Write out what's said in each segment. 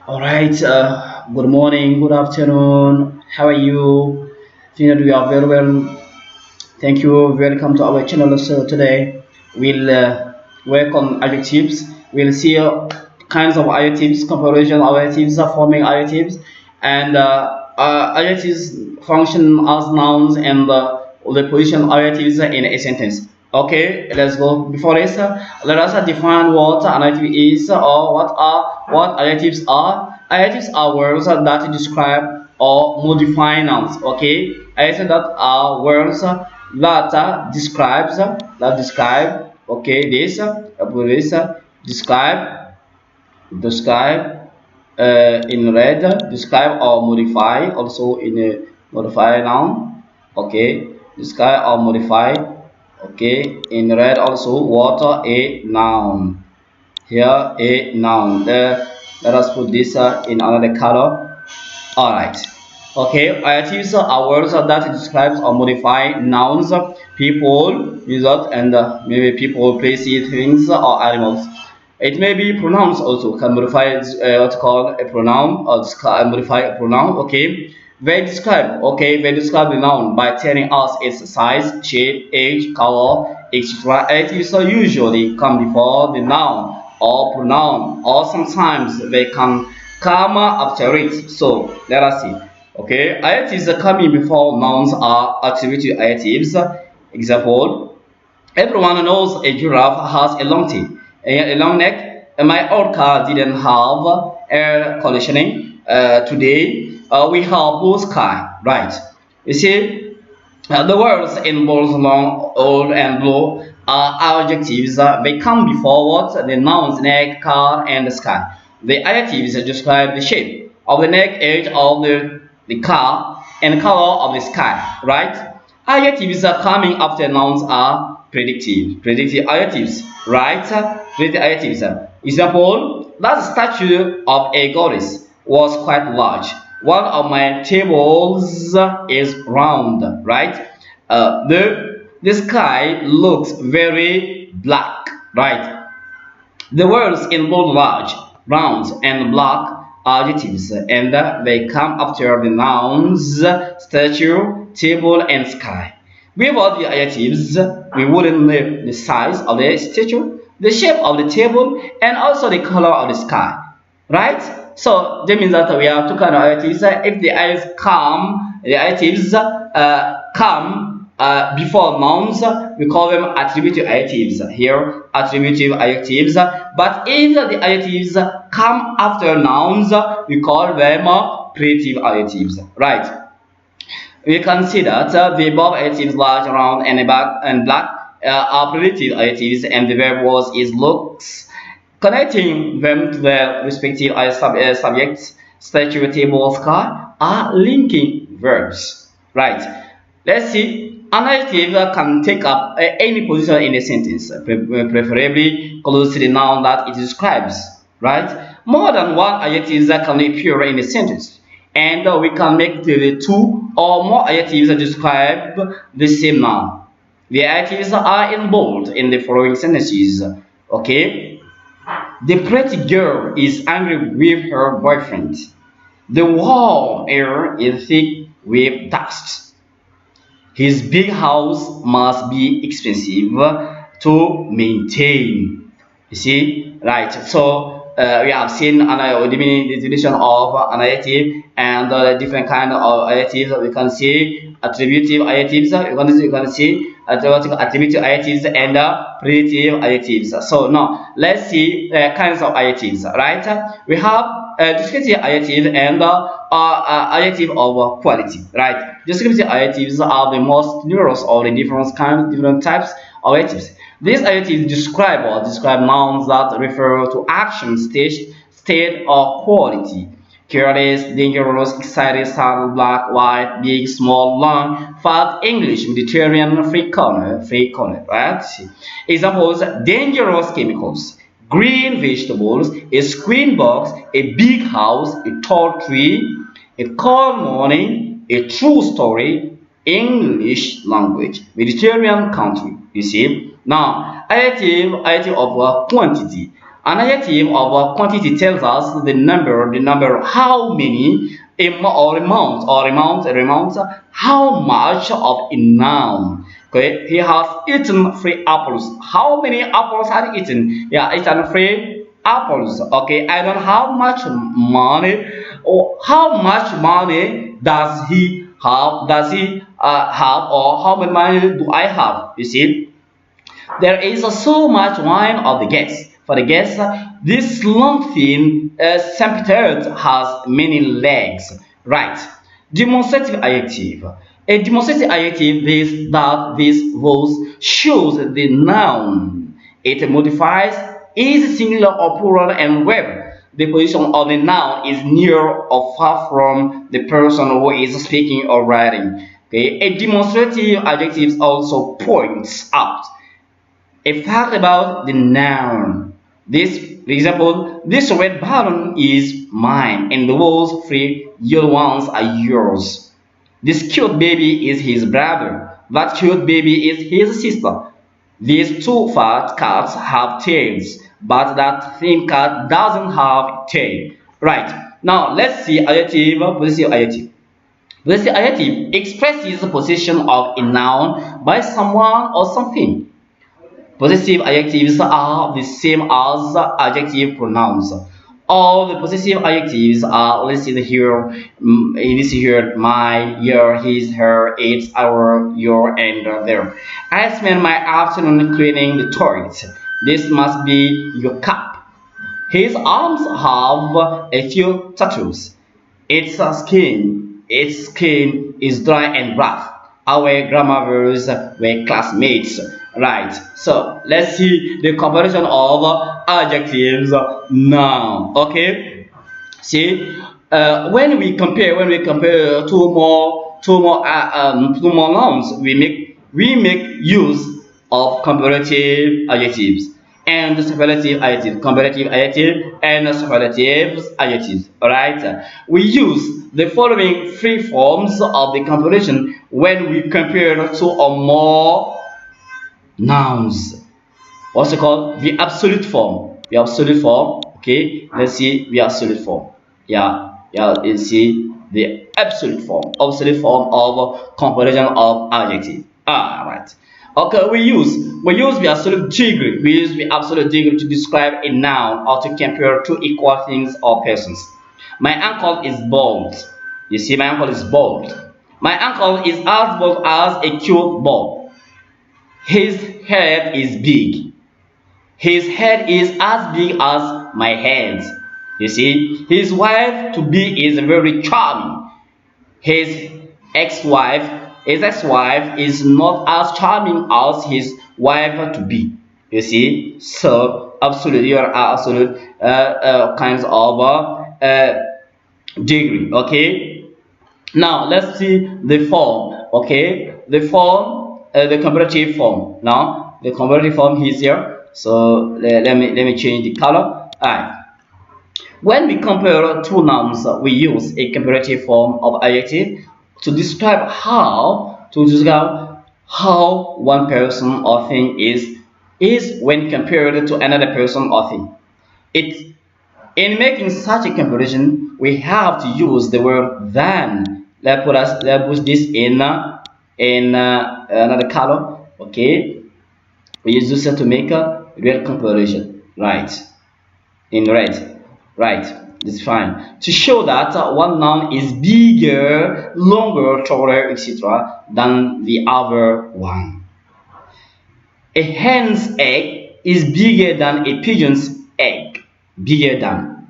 All right. Good morning. Good afternoon. How are you? Think that we are very well. Thank you. Welcome to our channel. So today we'll work on adjectives. We'll see kinds of adjectives, comparison of adjectives, forming adjectives, and adjectives function as nouns and the position of adjectives in a sentence. Okay, let's go. Before this, let us define what an adjective is or what adjectives are. Adjectives are words that describe or modify nouns. Okay, adjectives that are words that describe. Okay, this describe in red, describe or modify, also in a modify noun. Okay, describe or modify. Okay, in red also water a noun. Here a noun. Let us put this in another color. All right. Okay, adjectives are words that describes or modify nouns, people, result, and maybe people, places, things, or animals. It may be pronouns also. Can modify what's called a pronoun or modify a pronoun. Okay, they describe the noun by telling us its size, shape, age, color, etc. Adjectives usually come before the noun or pronoun, or sometimes they can come after it. So let us see. Okay, adjectives coming before nouns are attributive adjectives. Example: everyone knows a giraffe has a long tail, a long neck. My old car didn't have air conditioning. Today we have blue sky. Right? You see, the words in both long, old, and blue are adjectives. They come before what? The nouns neck, car, and the sky. The adjectives describe the shape of the neck, age of the car, and color of the sky. Right? Adjectives coming after nouns are predictive. Predictive adjectives. Right? Predictive adjectives. Example: that statue of a goddess was quite large. One of my tables is round. Right? The sky looks very black. Right? The words in both large, round, and black are adjectives, and they come after the nouns statue, table, and sky. Without the adjectives, we wouldn't know the size of the statue, the shape of the table, and also the color of the sky. Right? So that means that we have two kinds of adjectives. If the adjectives come before nouns, we call them attributive adjectives. Here, attributive adjectives. But if the adjectives come after nouns, we call them predictive adjectives. Right? We can see that the above adjectives large, round, and black are predictive adjectives, and the verb was is looks. Connecting them to their respective subjects, statue, table, sky, are linking verbs. Right? Let's see. An adjective can take up any position in a sentence, preferably close to the noun that it describes. Right? More than one adjective can appear in a sentence, and we can make the two or more adjectives that describe the same noun. The adjectives are in bold in the following sentences. Okay? The pretty girl is angry with her boyfriend. The warm air is thick with dust. His big house must be expensive to maintain. You see, right? So we have seen the definition of an adjective and different kind of adjectives. We can see attributive adjectives. You can see attributive adjectives and predictive adjectives. So now let's see kinds of adjectives. Right? We have descriptive adjectives and adjective of quality. Right? Descriptive adjectives are the most numerous of the different types of adjectives. These adjectives describe nouns that refer to action, state, or quality. Careless, dangerous, excited, sad, black, white, big, small, long, fat, English, Mediterranean, free corner, right? Examples: dangerous chemicals, green vegetables, a screen box, a big house, a tall tree, a cold morning, a true story, English language, Mediterranean country. You see? Now, adjective of quantity. An adjective of a quantity tells us the number, how many, amount, how much of a noun. Okay, he has eaten 3 apples. How many apples had he eaten? Yeah, eaten 3 apples. Okay, I don't know how much money, or how much money does he have? Does he have, or how much money do I have? You see, there is so much wine of the guests. For the guests, this long thin Saint has many legs. Right. Demonstrative adjective. A demonstrative adjective is that this was shows the noun. It modifies is singular or plural and whether the position of the noun is near or far from the person who is speaking or writing. Okay. A demonstrative adjective also points out a fact about the noun. This, for example, this red balloon is mine, and those 3 yellow ones are yours. This cute baby is his brother. That cute baby is his sister. These 2 fat cats have tails, but that thin cat doesn't have a tail. Right. Now let's see adjective, possessive adjective. Possessive adjective expresses the position of a noun by someone or something. Possessive adjectives are the same as adjective pronouns. All the possessive adjectives are listed here. My, your, his, her, its, our, your, and their. I spend my afternoon cleaning the toilet. This must be your cup. His arms have a few tattoos. Its skin is dry and rough. Our grandmothers were classmates. Right, so let's see the comparison of adjectives now. Okay, see, when we compare two more nouns, we make use of comparative adjectives and superlative adjectives, comparative adjective and superlative adjectives. Alright, we use the following 3 forms of the comparison when we compare 2 or more nouns. What's it called? The absolute form. The absolute form. Okay, let's see the absolute form. Yeah, you see the absolute form. Absolute form of comparison of adjective. Right. Okay, we use the absolute degree. We use the absolute degree to describe a noun or to compare 2 equal things or persons. My uncle is bald. You see, my uncle is bald. My uncle is as bald as a cute ball. His head is big. His head is as big as my head. You see, his wife to be is very charming. His ex-wife is not as charming as his wife to be. You see, so absolutely, there are absolute kinds of degree. Okay. Now let's see the form. Okay, the form. The comparative form. Now the comparative form is here. So let me change the color. Alright. When we compare 2 nouns, we use a comparative form of adjective to describe how one person or thing is when compared to another person or thing. In making such a comparison, we have to use the word than. Let's put this in another color. Okay, we use this to make a real comparison. Right, in red. Right, this is fine to show that one noun is bigger, longer, taller, etc. than the other one. A hen's egg is bigger than a pigeon's egg. Bigger than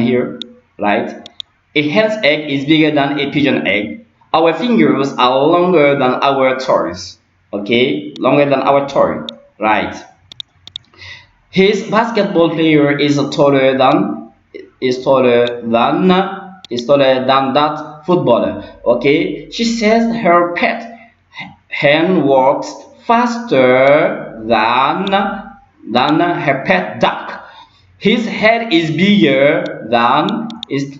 here. Right, a hen's egg is bigger than a pigeon egg. Our fingers are longer than our toes. Okay, longer than our toe. Right. His basketball player is taller than that footballer. Okay, she says her pet hen walks faster than her pet duck. His head is bigger than his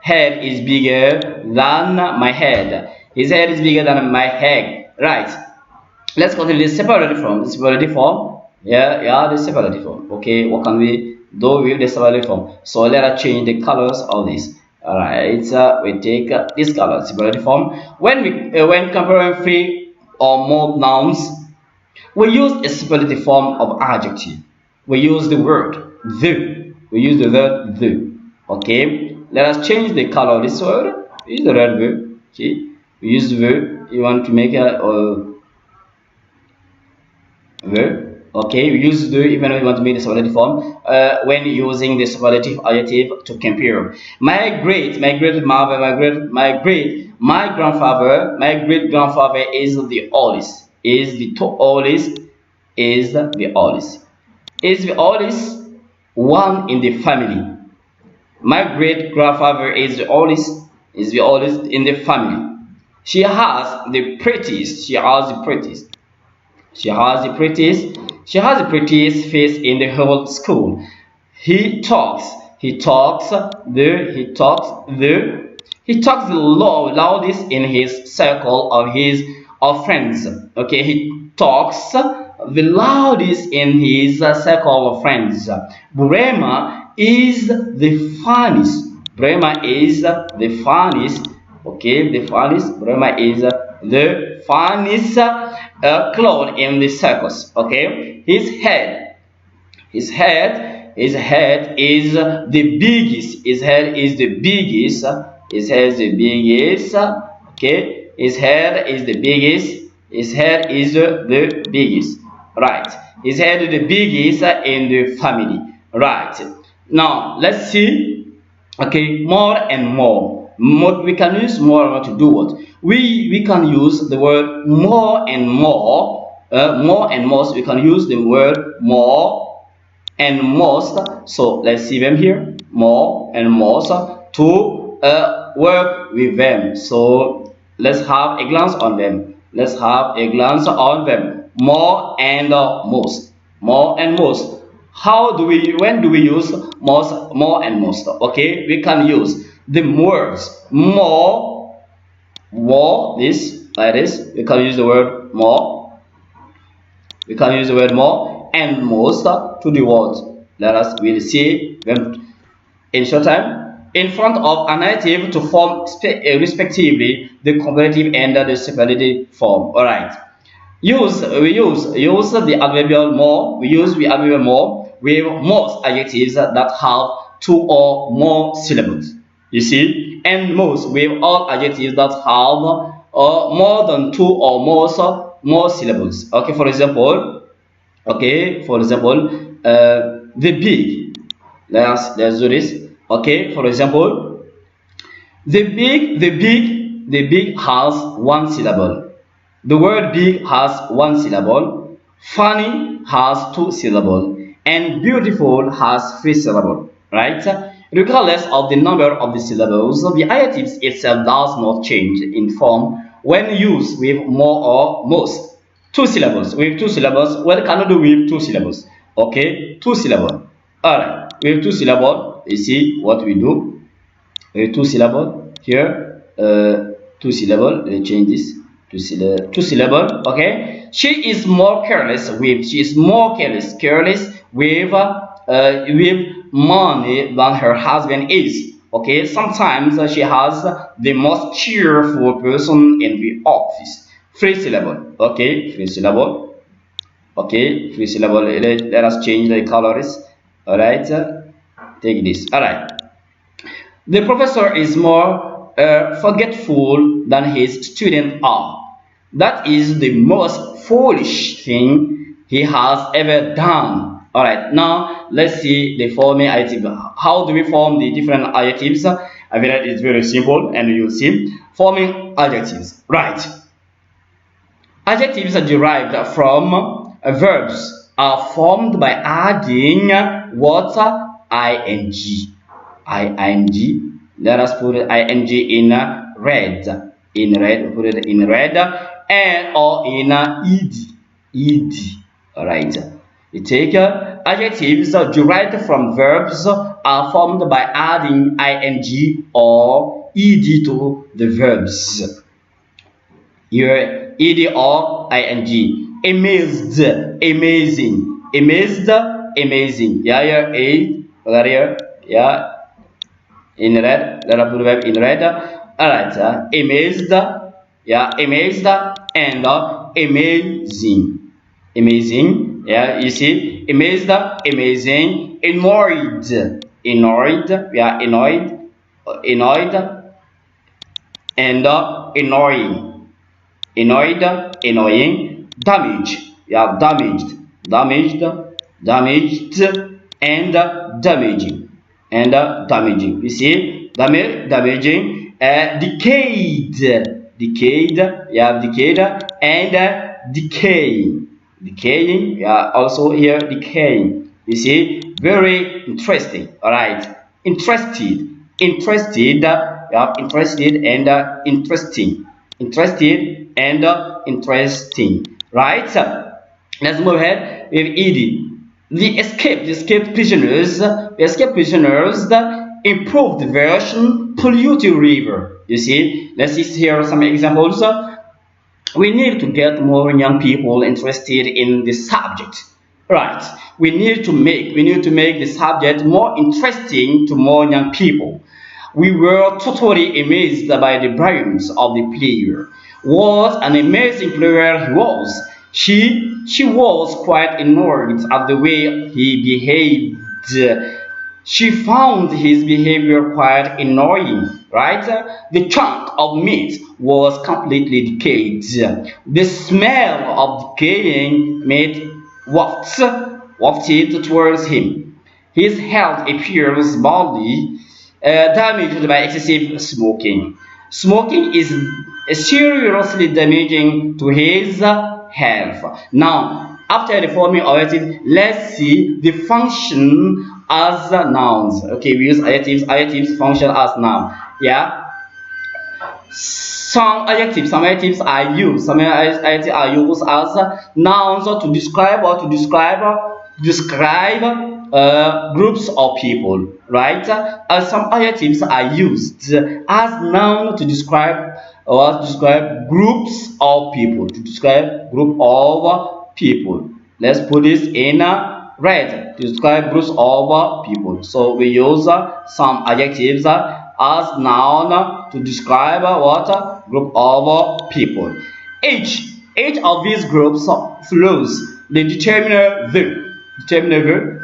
head is bigger than my head. His head is bigger than my head. Right. Let's continue the separative form. The separative form. Yeah, the superlative form. Okay, what can we do with the superlative form? So let us change the colors of this. All right, we take this color, superlative form. When comparing three or more nouns, we use a superlative form of adjective. We use the word the. We use the word the. Okay, let us change the color of this word. We use the red the. Okay, we use the. You want to make a the. Okay, we use the even if we want to make the superlative form when using the superlative adjective to compare. My great mother, my grandfather, my great grandfather is the oldest. Is the oldest? Is the oldest? Is the oldest one in the family? My great grandfather is the oldest. Is the oldest in the family? She has the prettiest. She has the prettiest. She has the prettiest. She has the prettiest face in the whole school. He talks. He talks the. He talks the. He talks the loudest in his circle of friends. Okay, he talks the loudest in his circle of friends. Brema is the funniest. Brema is the funniest. Okay, the funniest. Brema is the funniest clown in the circus. Okay, his head is the biggest. His head is the biggest. His head is the biggest. Okay, his head is the biggest. His head is the biggest. Right. His head is the biggest in the family. Right. Now let's see. Okay, more and more. We can use more and more to do what? We can use the word more and more. More and most. We can use the word more and most. So let's see them here. More and most to work with them. So let's have a glance on them. Let's have a glance on them. More and most. More and most. When do we use most, more and most? Okay, we can use the words more, this, like this. We can use the word more. We can use the word more and most to the words. Let us will see them in short time in front of an adjective to form respectively the comparative and the superlative form. All right. We use the adverbial more. We use the adverbial more with most adjectives that have two or more syllables. You see, and most with all adjectives that have more than two or more syllables. Okay, for example, the big. Let's do this. Okay, for example, the big has one syllable. The word big has one syllable, funny has two syllables, and beautiful has three syllables, right? Regardless of the number of the syllables, the adjective itself does not change in form when used with more or most. Two syllables. With two syllables, what can I do with two syllables? Okay, two syllables. Alright, with two syllables, you see what we do. With two syllables here, two syllables, let's change this. Two syllable. Okay, she is more careless with money than her husband is. Okay, sometimes she has the most cheerful person in the office. Three syllable. Okay, three syllable. Okay, three syllable. Let us change the colors. All right, take this. All right, the professor is more forgetful than his students are. That is the most foolish thing he has ever done. Alright, now let's see the forming adjective. How do we form the different adjectives? I mean, it's very simple, and you'll see. Forming adjectives. Right. Adjectives are derived from verbs are formed by adding what? ing. Ing. Let us put ing in red. In red, put it in red. And or in ed. All right. We take adjectives derived from verbs are formed by adding ing or ed to the verbs. Here, ed or ing. Amazed, amazing, amazed, amazing. Yeah, yeah, eight. Right here. Yeah, in red. Let us put the verb in red. Alright, amazed. Yeah, amazed and amazing. Amazing. Yeah, you see, amazed, amazing, annoyed, annoyed. Yeah, annoyed, annoyed, and annoying, annoyed, annoying, damage. Yeah, damaged, damaged, damaged, and damaging, and damaging. You see, damaging, decayed, decayed. Yeah, decayed, and decaying, decaying. Yeah, also here decaying. You see, very interesting. All right, interested, interested. Yeah, interested and interesting, interested and interesting. Right. Let's move ahead with ed. The escaped prisoners, the escaped prisoners, the improved version, polluted river. You see, let's see here some examples. We need to get more young people interested in the subject. Right. We need to make the subject more interesting to more young people. We were totally amazed by the brilliance of the player. What an amazing player he was. She was quite annoyed at the way he behaved. She found his behavior quite annoying, right? The chunk of meat was completely decayed. The smell of decaying meat wafted towards him. His health appears badly damaged by excessive smoking. Smoking is seriously damaging to his health. Now, after the following adjectives, let's see the function as nouns. Okay, we use adjectives. Adjectives function as noun. Yeah. Some adjectives are used. Some adjectives are used as nouns to describe or to describe groups of people, right? Some adjectives are used as nouns to describe groups of people. To describe group of people. Let's put this in red to describe groups of people. So we use some adjectives as noun to describe what group of people. Each of these groups flows the determiner verb.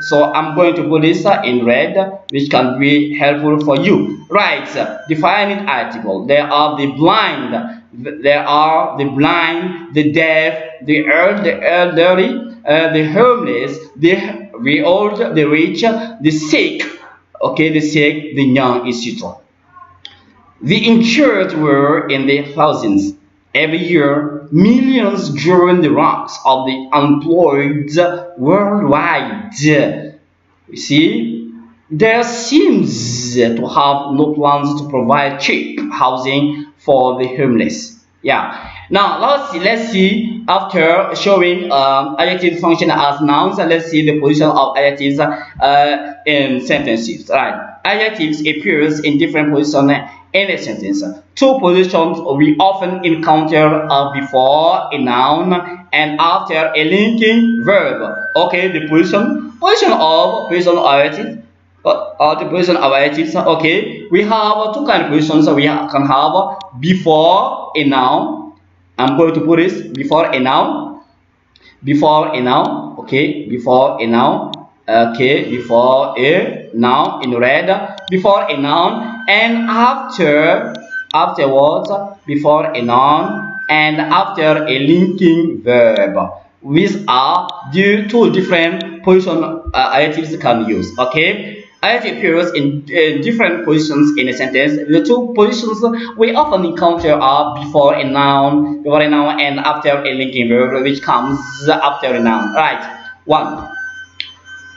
So I'm going to put this in red, which can be helpful for you. Right, defining article. There are the blind, the deaf, the elderly, the homeless, the old, the rich, the sick. Okay, the sick, the young, etc. The injured were in the thousands. Every year, millions join the ranks of the unemployed worldwide. You see, there seems to have no plans to provide cheap housing for the homeless. Yeah. Now let's see after showing adjective function as nouns. Let's see the position of adjectives in sentences. Right. Adjectives appears in different positions in a sentence. Two positions we often encounter are before a noun and after a linking verb. Okay, the position of adjectives. The position of adjectives. Okay, we have two kind of positions. We can have before a noun. I'm going to put this before a noun. Before a noun. Okay, before a noun. Okay, before a noun in red. Before a noun and afterwards before a noun and after a linking verb. These are the two different position adjectives can use. Okay. Adjective appears in different positions in a sentence. The two positions we often encounter are before a noun, and after a linking verb, which comes after a noun. Right. One.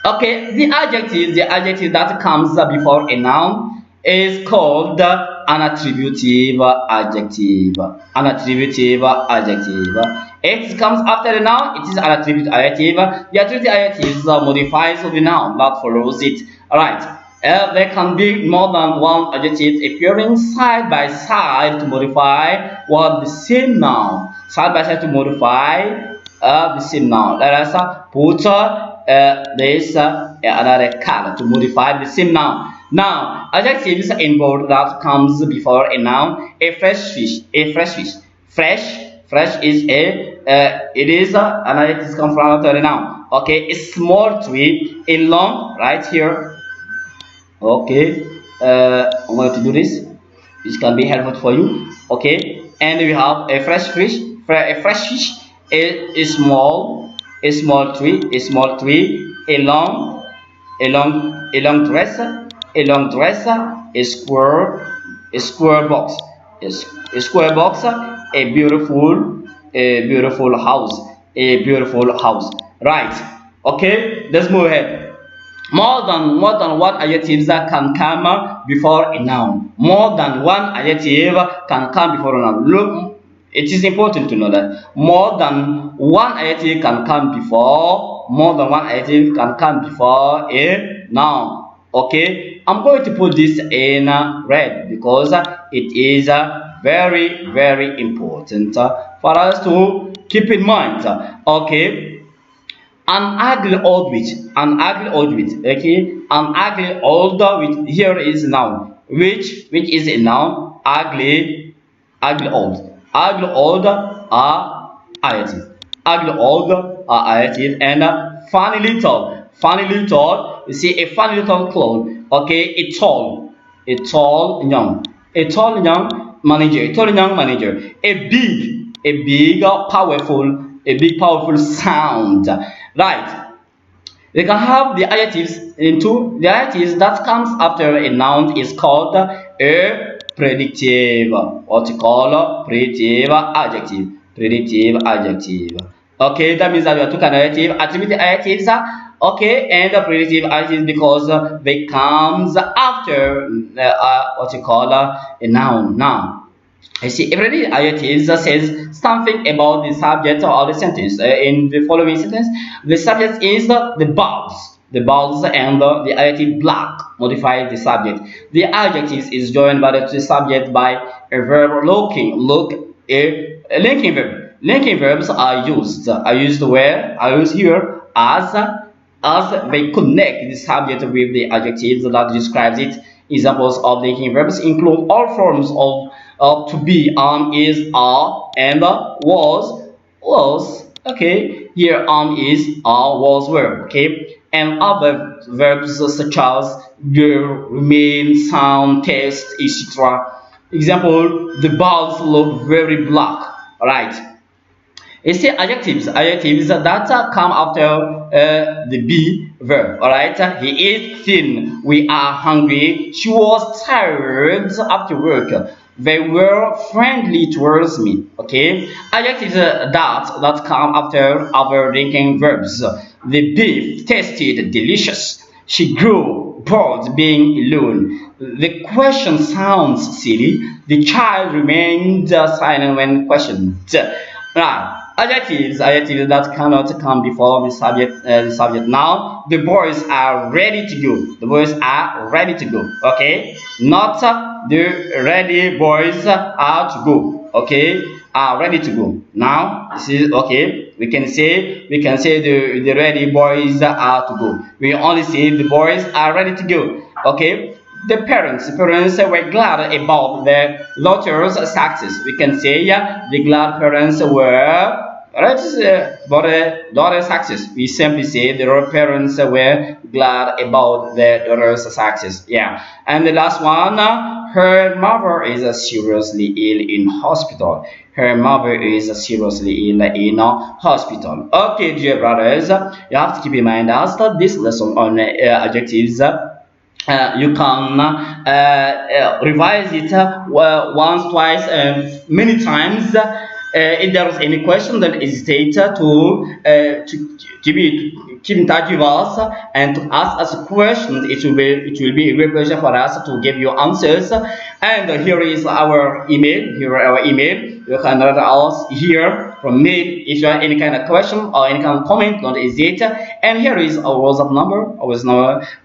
Okay. The adjective that comes before a noun is called an attributive adjective. An attributive adjective. It comes after the noun. It is an attributive adjective. The attributive adjective modifies the noun that follows it. Alright, there can be more than one adjective appearing side by side to modify the same noun. Side by side to modify the same noun. Let us put another color to modify the same noun. Now, adjectives involve that comes before a noun. A fresh fish, a fresh fish. Fresh is it is an adjective comes from the noun. Okay, a small tree, a long, right here. Okay, I'm going to do this, which can be helpful for you. Okay, and we have a fresh fish, a small tree, a long dresser, a square box, a square box, a beautiful house, Right. Okay, let's move ahead. More than one adjective that can come before a noun. More than one adjective can come before a noun. Look, it is important to know that more than one adjective can come before a noun. Okay, I'm going to put this in red because it is very, very important for us to keep in mind. Okay. An ugly old witch, okay, an ugly old witch. Here is noun, which is a noun. Ugly old are adjective, and funny little. You see a funny little clown. Okay, a tall young, manager, a big powerful sound. Right. We can have the adjectives into the adjectives that comes after a noun is called a predictive. What you call predictive adjective. Okay, that means that we are talking attributive adjectives. Okay, and the predictive adjectives because they comes after what you call a noun. Now, you see, every adjective says something about the subject or the sentence. In the following sentence, the subject is the bulbs. And the adjective black modifies the subject. The adjective is joined by the subject by a verb a linking verb. Linking verbs are used. Where? Are used here as they connect the subject with the adjective that describes it. Examples of linking verbs include all forms of to be, is, are, and was. Okay, here is, are, was, were. Okay, and other verbs such as go, remain, sound, taste, etc. Example: the bulbs look very black. Right. You see adjectives that come after the be verb. Alright, he is thin, we are hungry, she was tired after work, they were friendly towards me. Okay, adjectives that come after our linking verbs. The beef tasted delicious, she grew bored being alone, the question sounds silly, the child remained silent when questioned. Right. Adjectives that cannot come before the subject noun. The boys are ready to go. Okay, not the ready boys are to go. Okay, are ready to go. Now this is okay. We can say the ready boys are to go. We only say the boys are ready to go. Okay. The parents were glad about their daughter's success. We can say the glad parents were about the daughter's success. We simply say the parents were glad about their daughter's success. Yeah. And the last one, her mother is seriously ill in hospital. Okay, dear brothers, you have to keep in mind that this lesson on adjectives. You can revise it once, twice, many times. If there is any question, don't hesitate to keep in touch with us and to ask us questions. It will be a great pleasure for us to give you answers. And here is our email. You can write us here from mail if you have any kind of question or any kind of comment. Don't hesitate. And here is our WhatsApp number.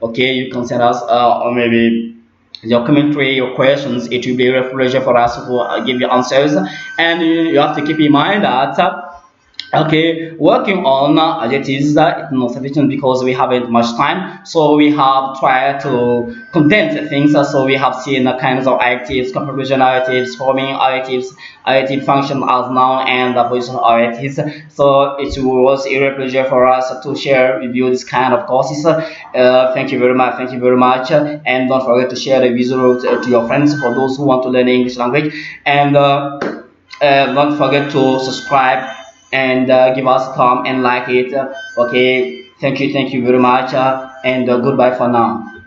Okay, you can send us or maybe your commentary, your questions. It will be a pleasure for us to give you answers. And you have to keep in mind that Okay, working on adjectives it's not sufficient because we haven't much time. So we have tried to condense things. So we have seen the kinds of adjectives, composition adjectives, forming adjectives, adjective function as noun, and the position adjectives. So it was a real pleasure for us to share with you this kind of courses. Thank you very much. Thank you very much. And don't forget to share the video to your friends for those who want to learn English language. And don't forget to subscribe and give us a thumb and like it. Okay, thank you very much, and goodbye for now.